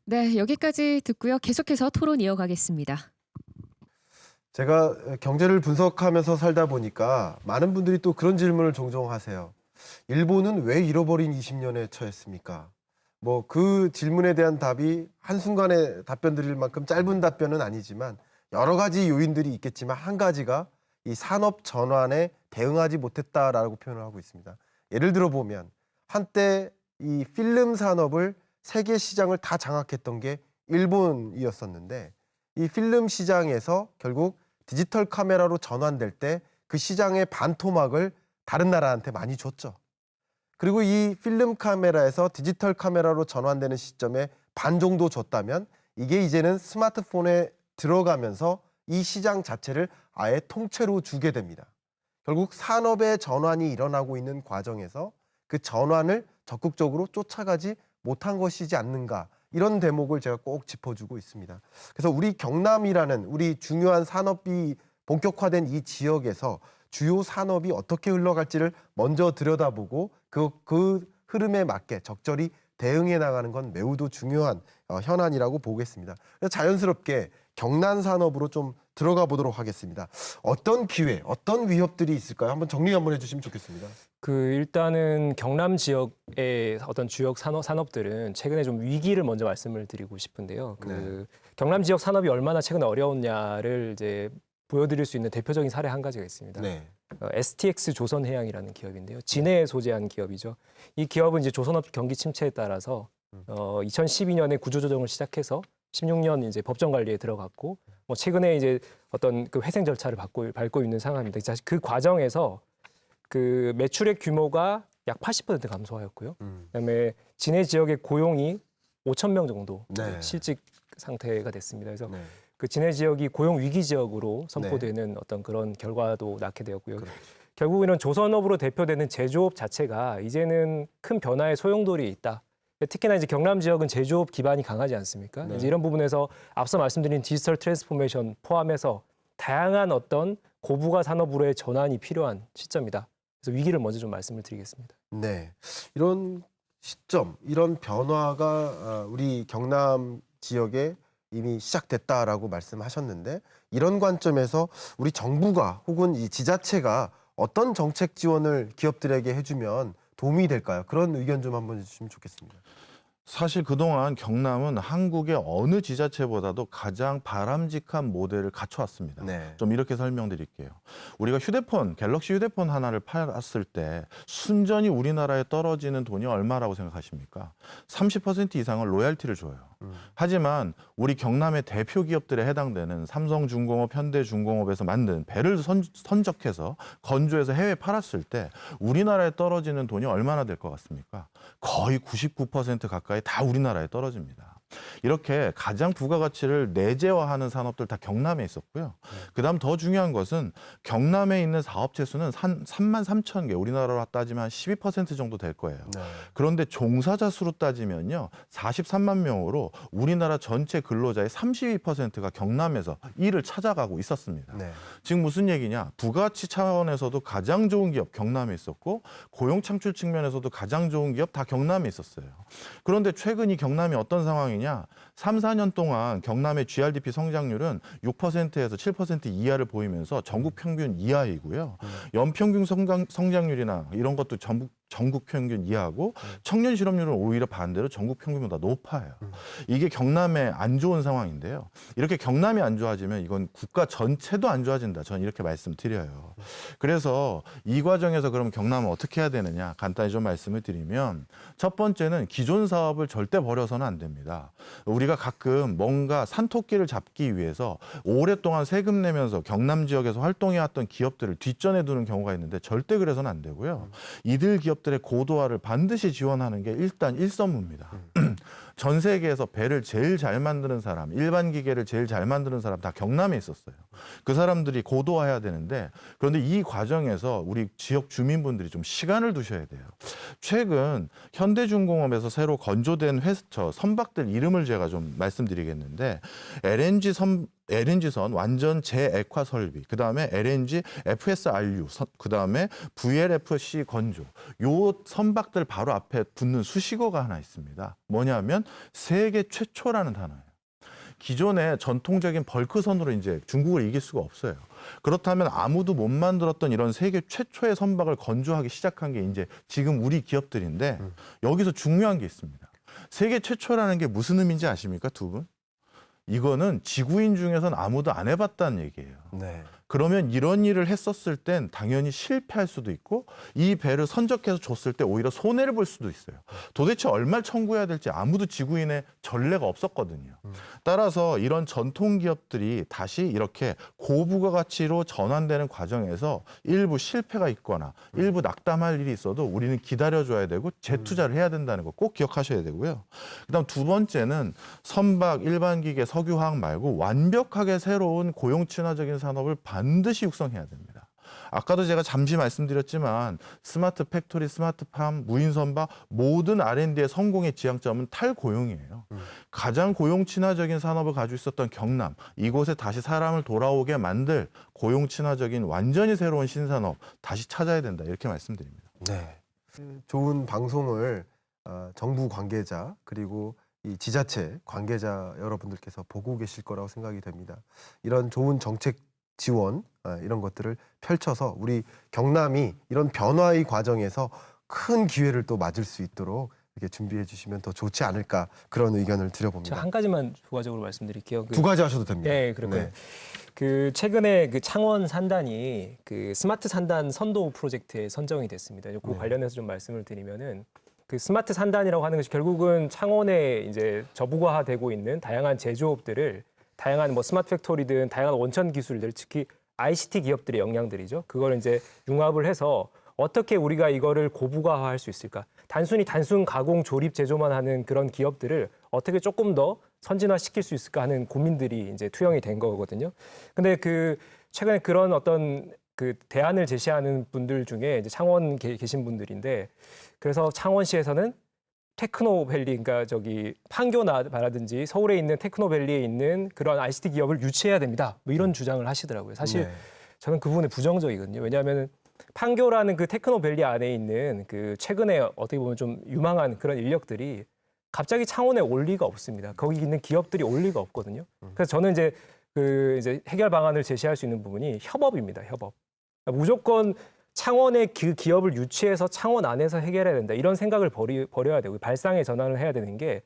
네, 여기까지 듣고요. 계속해서 토론 이어가겠습니다. 제가 경제를 분석하면서 살다 보니까 많은 분들이 또 그런 질문을 종종 하세요. 일본은 왜 잃어버린 20년에 처했습니까? 뭐 그 질문에 대한 답이 한순간에 답변 드릴 만큼 짧은 답변은 아니지만 여러 가지 요인들이 있겠지만 한 가지가 이 산업 전환에 대응하지 못했다라고 표현을 하고 있습니다. 예를 들어 보면 한때 이 필름 산업을 세계 시장을 다 장악했던 게 일본이었었는데 이 필름 시장에서 결국 디지털 카메라로 전환될 때 그 시장의 반토막을 다른 나라한테 많이 줬죠. 그리고 이 필름 카메라에서 디지털 카메라로 전환되는 시점에 반 정도 줬다면 이게 이제는 스마트폰에 들어가면서 이 시장 자체를 아예 통째로 주게 됩니다. 결국 산업의 전환이 일어나고 있는 과정에서 그 전환을 적극적으로 쫓아가지 못한 것이지 않는가, 이런 대목을 제가 꼭 짚어주고 있습니다. 그래서 우리 경남이라는 우리 중요한 산업이 본격화된 이 지역에서 주요 산업이 어떻게 흘러갈지를 먼저 들여다보고 그 흐름에 맞게 적절히 대응해 나가는 건 매우도 중요한 현안이라고 보겠습니다. 그래서 자연스럽게 경남 산업으로 좀 들어가 보도록 하겠습니다. 어떤 기회, 어떤 위협들이 있을까요? 한번 정리 한번 해주시면 좋겠습니다. 일단은 경남 지역의 어떤 주요 산업들은 최근에 좀 위기를 먼저 말씀을 드리고 싶은데요. 네. 경남 지역 산업이 얼마나 최근에 어려웠냐를 이제 보여드릴 수 있는 대표적인 사례 한 가지가 있습니다. 네. STX 조선해양이라는 기업인데요. 진해에 소재한 기업이죠. 이 기업은 이제 조선업 경기 침체에 따라서 2012년에 구조조정을 시작해서 16년 이제 법정 관리에 들어갔고, 뭐 최근에 이제 어떤 그 회생 절차를 밟고 있는 상황입니다. 그 과정에서 그 매출액 규모가 약 80% 감소하였고요. 그다음에 진해 지역의 고용이 5,000명 정도 네. 실직 상태가 됐습니다. 그래서 네. 그 진해 지역이 고용 위기 지역으로 선포되는 어떤 그런 결과도 낳게 되었고요. 그렇죠. 결국에는 조선업으로 대표되는 제조업 자체가 이제는 큰 변화의 소용돌이에 있다. 특히나 이제 경남 지역은 제조업 기반이 강하지 않습니까? 네. 이제 이런 부분에서 앞서 말씀드린 디지털 트랜스포메이션 포함해서 다양한 어떤 고부가 산업으로의 전환이 필요한 시점이다. 그래서 위기를 먼저 좀 말씀을 드리겠습니다. 네, 이런 시점, 이런 변화가 우리 경남 지역에 이미 시작됐다라고 말씀하셨는데, 이런 관점에서 우리 정부가 혹은 이 지자체가 어떤 정책 지원을 기업들에게 해주면 도움이 될까요? 그런 의견 좀 한번 해주시면 좋겠습니다. 사실 그동안 경남은 한국의 어느 지자체보다도 가장 바람직한 모델을 갖춰왔습니다. 네. 좀 이렇게 설명드릴게요. 우리가 갤럭시 휴대폰 하나를 팔았을 때 순전히 우리나라에 떨어지는 돈이 얼마라고 생각하십니까? 30% 이상을 로얄티를 줘요. 하지만 우리 경남의 대표 기업들에 해당되는 삼성중공업, 현대중공업에서 만든 배를 선적해서 건조해서 해외에 팔았을 때 우리나라에 떨어지는 돈이 얼마나 될 것 같습니까? 거의 99% 가까이 다 우리나라에 떨어집니다. 이렇게 가장 부가가치를 내재화하는 산업들 다 경남에 있었고요. 그다음 더 중요한 것은 경남에 있는 사업체 수는 33,000개, 우리나라로 따지면 한 12% 정도 될 거예요. 네. 그런데 종사자 수로 따지면요, 43만 명으로 우리나라 전체 근로자의 32%가 경남에서 일을 찾아가고 있었습니다. 네. 지금 무슨 얘기냐? 부가치 차원에서도 가장 좋은 기업 경남에 있었고, 고용 창출 측면에서도 가장 좋은 기업 다 경남에 있었어요. 그런데 최근 이 경남이 어떤 상황이냐? 상황이냐? 3, 4년 동안 경남의 GRDP 성장률은 6%에서 7% 이하를 보이면서 전국 평균 이하이고요. 연평균 성장률이나 이런 것도 전국 평균 이하고 청년 실업률은 오히려 반대로 전국 평균보다 높아요. 이게 경남의 안 좋은 상황인데요. 이렇게 경남이 안 좋아지면 이건 국가 전체도 안 좋아진다. 저는 이렇게 말씀드려요. 그래서 이 과정에서 그럼 경남은 어떻게 해야 되느냐 간단히 좀 말씀을 드리면 첫 번째는 기존 사업을 절대 버려서는 안 됩니다. 우리가 가끔 뭔가 산토끼를 잡기 위해서 오랫동안 세금 내면서 경남 지역에서 활동해왔던 기업들을 뒷전에 두는 경우가 있는데 절대 그래서는 안 되고요. 이들 기업들의 고도화를 반드시 지원하는 게 일단 일선무입니다. 전 세계에서 배를 제일 잘 만드는 사람, 일반 기계를 제일 잘 만드는 사람 다 경남에 있었어요. 그 사람들이 고도화해야 되는데 그런데 이 과정에서 우리 지역 주민분들이 좀 시간을 두셔야 돼요. 최근 현대중공업에서 새로 건조된 선박들 이름을 제가 좀 말씀드리겠는데 LNG선 완전 재액화 설비, 그다음에 LNG FSRU, 그다음에 VLFC 건조. 요 선박들 바로 앞에 붙는 수식어가 하나 있습니다. 뭐냐면 세계 최초라는 단어예요. 기존의 전통적인 벌크선으로 이제 중국을 이길 수가 없어요. 그렇다면 아무도 못 만들었던 이런 세계 최초의 선박을 건조하기 시작한 게 이제 지금 우리 기업들인데 여기서 중요한 게 있습니다. 세계 최초라는 게 무슨 의미인지 아십니까, 두 분? 이거는 지구인 중에서는 아무도 안 해봤다는 얘기예요. 네. 그러면 이런 일을 했었을 땐 당연히 실패할 수도 있고 이 배를 선적해서 줬을 때 오히려 손해를 볼 수도 있어요. 도대체 얼마를 청구해야 될지 아무도 지구인의 전례가 없었거든요. 따라서 이런 전통 기업들이 다시 이렇게 고부가가치로 전환되는 과정에서 일부 실패가 있거나 일부 낙담할 일이 있어도 우리는 기다려줘야 되고 재투자를 해야 된다는 거 꼭 기억하셔야 되고요. 그다음 두 번째는 선박, 일반 기계, 석유화학 말고 완벽하게 새로운 고용 친화적인 산업을 반드시 육성해야 됩니다. 아까도 제가 잠시 말씀드렸지만 스마트 팩토리, 스마트팜, 무인선박 모든 R&D의 성공의 지향점은 탈고용이에요. 가장 고용 친화적인 산업을 가지고 있었던 경남, 이곳에 다시 사람을 돌아오게 만들 고용 친화적인 완전히 새로운 신산업 다시 찾아야 된다 이렇게 말씀드립니다. 네. 좋은 방송을 정부 관계자 그리고 이 지자체 관계자 여러분들께서 보고 계실 거라고 생각이 됩니다. 이런 좋은 정책 지원 이런 것들을 펼쳐서 우리 경남이 이런 변화의 과정에서 큰 기회를 또 맞을 수 있도록 이렇게 준비해 주시면 더 좋지 않을까 그런 의견을 제가 드려봅니다. 한 가지만 부가적으로 말씀드릴게요. 두 가지 하셔도 됩니다. 네, 그렇군요. 그 최근에 그 창원 산단이 그 스마트 산단 선도 프로젝트에 선정이 됐습니다. 그 관련해서 좀 말씀을 드리면은 그 스마트 산단이라고 하는 것이 결국은 창원에 이제 저부가화되고 있는 다양한 제조업들을 다양한 뭐 스마트 팩토리든 다양한 원천 기술들, 특히 ICT 기업들의 역량들이죠. 그걸 이제 융합을 해서 어떻게 우리가 이거를 고부가화할 수 있을까? 단순 가공 조립 제조만 하는 그런 기업들을 어떻게 조금 더 선진화시킬 수 있을까 하는 고민들이 이제 투영이 된 거거든요. 근데 그 최근에 그런 어떤 그 대안을 제시하는 분들 중에 이제 창원 계신 분들인데 그래서 창원시에서는 테크노밸리, 그러니까 저기 판교나라든지 서울에 있는 테크노밸리에 있는 그런 ICT 기업을 유치해야 됩니다. 뭐 이런 주장을 하시더라고요. 사실 네. 저는 그 부분에 부정적이거든요. 왜냐하면 판교라는 그 테크노밸리 안에 있는 그 최근에 어떻게 보면 좀 유망한 그런 인력들이 갑자기 창원에 올 리가 없습니다. 거기 있는 기업들이 올 리가 없거든요. 그래서 저는 이제 이제 해결 방안을 제시할 수 있는 부분이 협업입니다. 협업. 그러니까 무조건 창원의 그 기업을 유치해서 창원 안에서 해결해야 된다. 이런 생각을 버려야 되고 발상의 전환을 해야 되는 게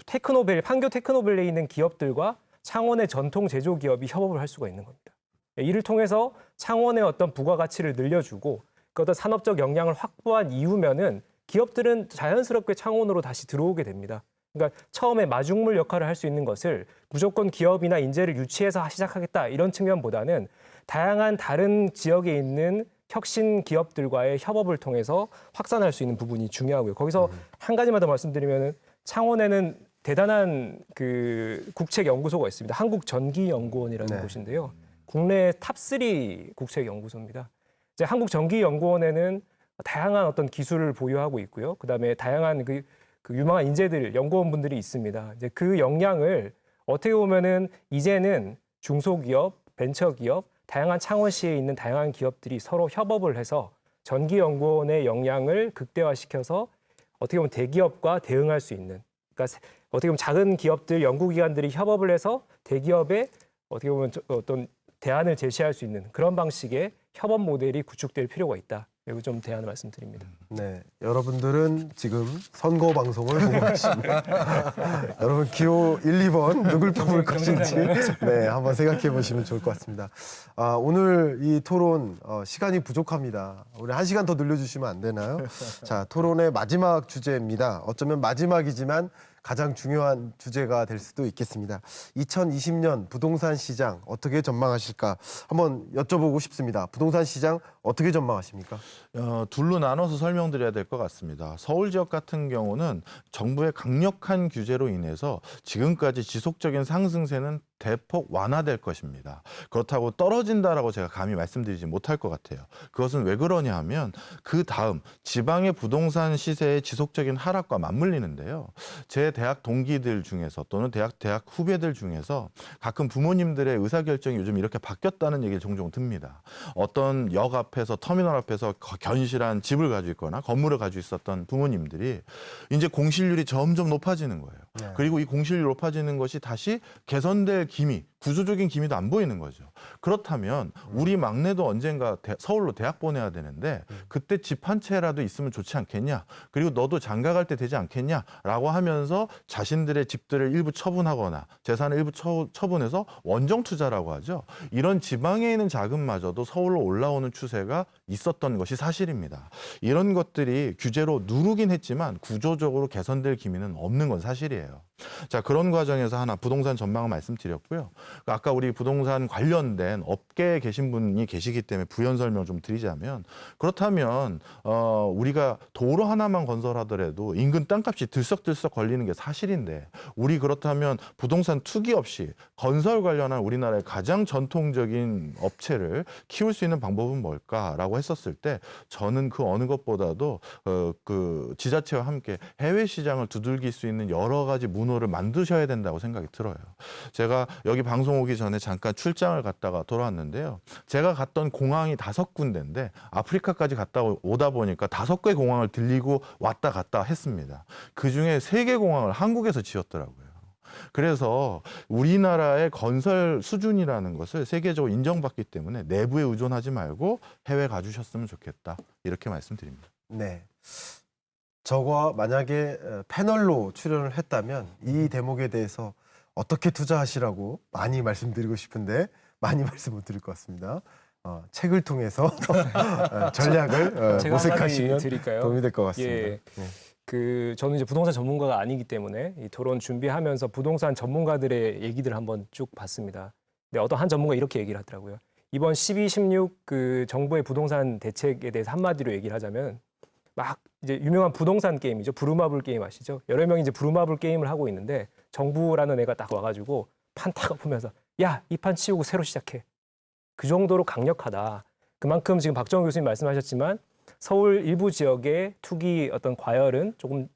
판교 테크노밸리에 있는 기업들과 창원의 전통 제조 기업이 협업을 할 수가 있는 겁니다. 이를 통해서 창원의 어떤 부가가치를 늘려주고 그 어떤 산업적 역량을 확보한 이후면은 기업들은 자연스럽게 창원으로 다시 들어오게 됩니다. 그러니까 처음에 마중물 역할을 할 수 있는 것을 무조건 기업이나 인재를 유치해서 시작하겠다 이런 측면보다는 다양한 다른 지역에 있는 혁신 기업들과의 협업을 통해서 확산할 수 있는 부분이 중요하고요. 거기서 한 가지만 더 말씀드리면은 창원에는 대단한 그 국책 연구소가 있습니다. 한국전기연구원이라는 곳인데요. 국내 탑3 국책 연구소입니다. 이제 한국전기연구원에는 다양한 어떤 기술을 보유하고 있고요. 그다음에 다양한 그 유망한 인재들, 연구원분들이 있습니다. 이제 그 역량을 어떻게 보면은 이제는 중소기업, 벤처기업, 다양한 창원시에 있는 다양한 기업들이 서로 협업을 해서 전기연구원의 역량을 극대화시켜서 어떻게 보면 대기업과 대응할 수 있는 그러니까 어떻게 보면 작은 기업들, 연구기관들이 협업을 해서 대기업에 어떻게 보면 어떤 대안을 제시할 수 있는 그런 방식의 협업 모델이 구축될 필요가 있다. 그리고 좀 대안을 말씀드립니다. 네, 여러분들은 지금 선거 방송을 보고 계십니다. 여러분 기호 1, 2번 누굴 뽑을 것인지 네, 한번 생각해 보시면 좋을 것 같습니다. 오늘 이 토론 시간이 부족합니다. 우리 1시간 더 늘려주시면 안 되나요? 자, 토론의 마지막 주제입니다. 어쩌면 마지막이지만 가장 중요한 주제가 될 수도 있겠습니다. 2020년 부동산 시장 어떻게 전망하실까? 한번 여쭤보고 싶습니다. 부동산 시장 어떻게 전망하십니까? 둘로 나눠서 설명드려야 될 것 같습니다. 서울 지역 같은 경우는 정부의 강력한 규제로 인해서 지금까지 지속적인 상승세는 대폭 완화될 것입니다. 그렇다고 떨어진다라고 제가 감히 말씀드리지 못할 것 같아요. 그것은 왜 그러냐 하면 그 다음 지방의 부동산 시세의 지속적인 하락과 맞물리는데요. 제 대학 동기들 중에서 또는 대학 후배들 중에서 가끔 부모님들의 의사결정이 요즘 이렇게 바뀌었다는 얘기를 종종 듭니다. 어떤 역 앞에서 터미널 앞에서 견실한 집을 가지고 있거나 건물을 가지고 있었던 부모님들이 이제 공실률이 점점 높아지는 거예요. 네. 그리고 이 공실률이 높아지는 것이 다시 개선될 기미, 구조적인 기미도 안 보이는 거죠. 그렇다면 우리 막내도 언젠가 서울로 대학 보내야 되는데 그때 집 한 채라도 있으면 좋지 않겠냐? 그리고 너도 장가 갈 때 되지 않겠냐? 라고 하면서 자신들의 집들을 일부 처분하거나 재산을 일부 처분해서 원정 투자라고 하죠. 이런 지방에 있는 자금마저도 서울로 올라오는 추세가 있었던 것이 사실입니다. 이런 것들이 규제로 누르긴 했지만 구조적으로 개선될 기미는 없는 건 사실이에요. 자, 그런 과정에서 하나 부동산 전망을 말씀드렸고요. 아까 우리 부동산 관련된 업계에 계신 분이 계시기 때문에 부연 설명 좀 드리자면 그렇다면 우리가 도로 하나만 건설하더라도 인근 땅값이 들썩들썩 걸리는 게 사실인데 우리 그렇다면 부동산 투기 없이 건설 관련한 우리나라의 가장 전통적인 업체를 키울 수 있는 방법은 뭘까라고 했었을 때 저는 그 어느 것보다도 그 지자체와 함께 해외 시장을 두들길 수 있는 여러 가지 문호를 만드셔야 된다고 생각이 들어요. 제가 여기 방송 오기 전에 잠깐 출장을 갔다가 돌아왔는데요. 제가 갔던 공항이 5군데인데 아프리카까지 갔다 오다 보니까 5개 공항을 들리고 왔다 갔다 했습니다. 그중에 3개 공항을 한국에서 지었더라고요. 그래서 우리나라의 건설 수준이라는 것을 세계적으로 인정받기 때문에 내부에 의존하지 말고 해외 가주셨으면 좋겠다. 이렇게 말씀드립니다. 네. 저가 만약에 패널로 출연을 했다면 이 대목에 대해서 어떻게 투자하시라고 많이 말씀드리고 싶은데 많이 말씀 못 드릴 것 같습니다. 책을 통해서 전략을 제가 모색하시면 한마디 드릴까요? 도움이 될 것 같습니다. 예. 네. 저는 이제 부동산 전문가가 아니기 때문에 이 토론 준비하면서 부동산 전문가들의 얘기들을 한번 쭉 봤습니다. 근데 어떤 한 전문가 이렇게 얘기를 하더라고요. 이번 12, 16 그 정부의 부동산 대책에 대해서 한마디로 얘기를 하자면 막 이제 유명한 부동산 게임이죠. 부루마블 게임 아시죠? 여러 명이 이제 부루마블 게임을 하고 있는데 정부라는 애가 딱 와가지고 판 딱 엎으면서 야, 이 판 치우고 새로 시작해. 그 정도로 강력하다. 그만큼 지금 박정호 교수님 말씀하셨지만 서울 일부 지역의 투기 어떤 과열은 조금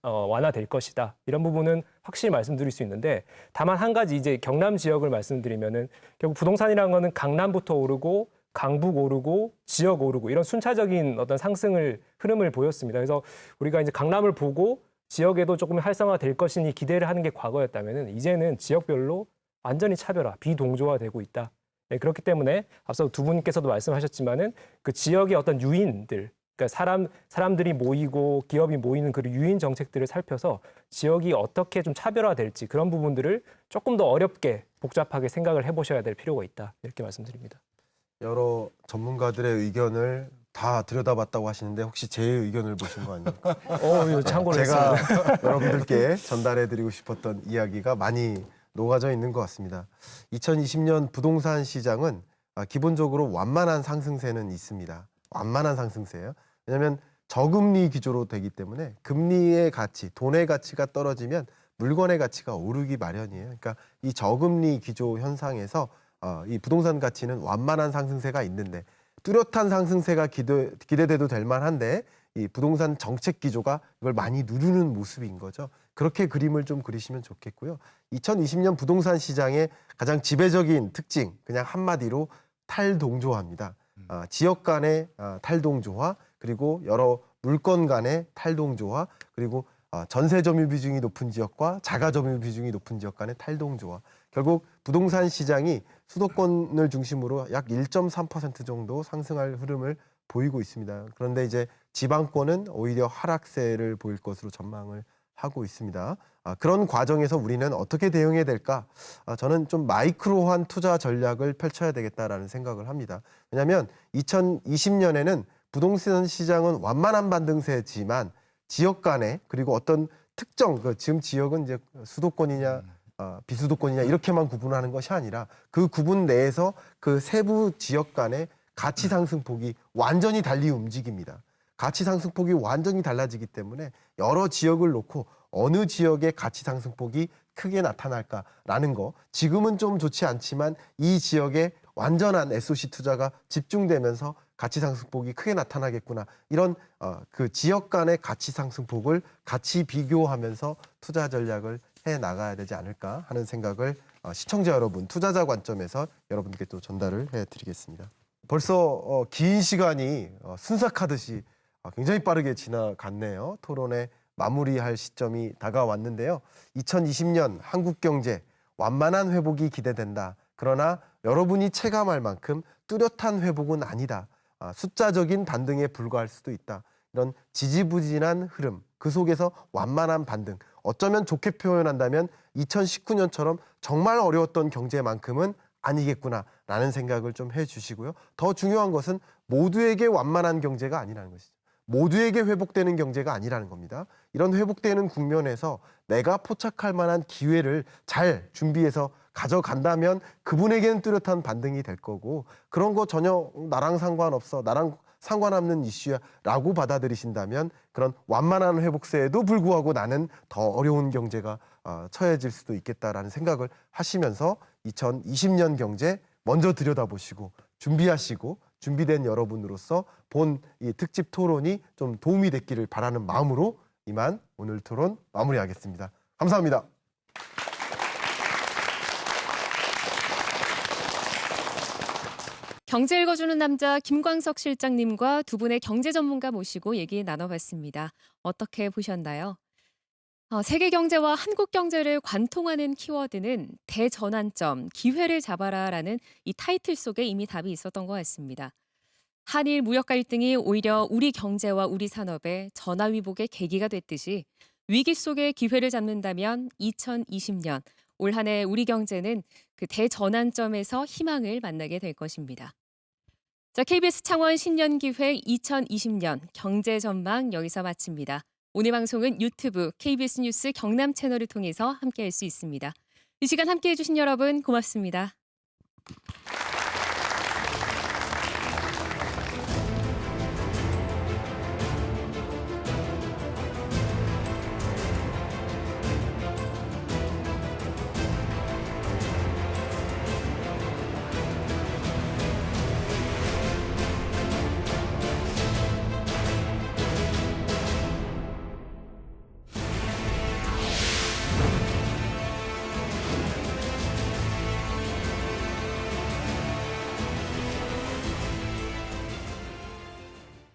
완화될 것이다. 이런 부분은 확실히 말씀드릴 수 있는데 다만 한 가지 이제 경남 지역을 말씀드리면은 결국 부동산이라는 거는 강남부터 오르고 강북 오르고 지역 오르고 이런 순차적인 어떤 상승을 흐름을 보였습니다. 그래서 우리가 이제 강남을 보고 지역에도 조금 활성화될 것이니 기대를 하는 게 과거였다면은 이제는 지역별로 완전히 차별화, 비동조화되고 있다. 네, 그렇기 때문에 앞서 두 분께서도 말씀하셨지만은 그 지역의 어떤 유인들, 그러니까 사람들이 모이고 기업이 모이는 그 유인 정책들을 살펴서 지역이 어떻게 좀 차별화될지 그런 부분들을 조금 더 어렵게 복잡하게 생각을 해보셔야 될 필요가 있다. 이렇게 말씀드립니다. 여러 전문가들의 의견을 다 들여다봤다고 하시는데 혹시 제 의견을 보신 거 아닙니까? 이거 참고로 제가 했습니다. 여러분들께 전달해드리고 싶었던 이야기가 많이 녹아져 있는 것 같습니다. 2020년 부동산 시장은 기본적으로 완만한 상승세는 있습니다. 완만한 상승세예요. 왜냐하면 저금리 기조로 되기 때문에 금리의 가치, 돈의 가치가 떨어지면 물건의 가치가 오르기 마련이에요. 그러니까 이 저금리 기조 현상에서 이 부동산 가치는 완만한 상승세가 있는데 뚜렷한 상승세가 기대돼도 될 만한데 이 부동산 정책 기조가 이걸 많이 누르는 모습인 거죠. 그렇게 그림을 좀 그리시면 좋겠고요. 2020년 부동산 시장의 가장 지배적인 특징, 그냥 한마디로 탈동조화입니다. 지역 간의 탈동조화, 그리고 여러 물건 간의 탈동조화, 그리고 전세 점유 비중이 높은 지역과 자가 점유 비중이 높은 지역 간의 탈동조화. 결국 부동산 시장이 수도권을 중심으로 약 1.3% 정도 상승할 흐름을 보이고 있습니다. 그런데 이제 지방권은 오히려 하락세를 보일 것으로 전망을 하고 있습니다. 그런 과정에서 우리는 어떻게 대응해야 될까? 저는 좀 마이크로한 투자 전략을 펼쳐야 되겠다라는 생각을 합니다. 왜냐하면 2020년에는 부동산 시장은 완만한 반등세지만 지역 간에 그리고 어떤 특정 지금 지역은 이제 수도권이냐 비수도권이냐 이렇게만 구분하는 것이 아니라 그 구분 내에서 그 세부 지역 간의 가치 상승폭이 완전히 달리 움직입니다. 가치 상승폭이 완전히 달라지기 때문에 여러 지역을 놓고 어느 지역의 가치 상승폭이 크게 나타날까라는 거 지금은 좀 좋지 않지만 이 지역에 완전한 SOC 투자가 집중되면서 가치 상승폭이 크게 나타나겠구나 이런 그 지역 간의 가치 상승폭을 같이 비교하면서 투자 전략을 해 나가야 되지 않을까 하는 생각을 시청자 여러분 투자자 관점에서 여러분께 또 전달을 해드리겠습니다. 벌써 긴 시간이 순삭하듯이 굉장히 빠르게 지나갔네요. 토론의 마무리할 시점이 다가왔는데요. 2020년 한국 경제 완만한 회복이 기대된다. 그러나 여러분이 체감할 만큼 뚜렷한 회복은 아니다. 숫자적인 반등에 불과할 수도 있다. 이런 지지부진한 흐름, 그 속에서 완만한 반등. 어쩌면 좋게 표현한다면 2019년처럼 정말 어려웠던 경제만큼은 아니겠구나라는 생각을 좀 해주시고요. 더 중요한 것은 모두에게 완만한 경제가 아니라는 것이죠. 모두에게 회복되는 경제가 아니라는 겁니다. 이런 회복되는 국면에서 내가 포착할 만한 기회를 잘 준비해서 가져간다면 그분에게는 뚜렷한 반등이 될 거고 그런 거 전혀 나랑 상관없어, 나랑 상관없는 이슈야라고 받아들이신다면 그런 완만한 회복세에도 불구하고 나는 더 어려운 경제가 처해질 수도 있겠다라는 생각을 하시면서 2020년 경제 먼저 들여다보시고 준비하시고 준비된 여러분으로서 본 이 특집 토론이 좀 도움이 됐기를 바라는 마음으로 이만 오늘 토론 마무리하겠습니다. 감사합니다. 경제 읽어주는 남자 김광석 실장님과 두 분의 경제 전문가 모시고 얘기 나눠봤습니다. 어떻게 보셨나요? 세계 경제와 한국 경제를 관통하는 키워드는 대전환점, 기회를 잡아라라는 이 타이틀 속에 이미 답이 있었던 것 같습니다. 한일 무역 갈등이 오히려 우리 경제와 우리 산업의 전화위복의 계기가 됐듯이 위기 속에 기회를 잡는다면 2020년 올 한 해 우리 경제는 그 대전환점에서 희망을 만나게 될 것입니다. 자, KBS 창원 신년기획 2020년 경제 전망 여기서 마칩니다. 오늘 방송은 유튜브 KBS 뉴스 경남 채널을 통해서 함께할 수 있습니다. 이 시간 함께해 주신 여러분 고맙습니다.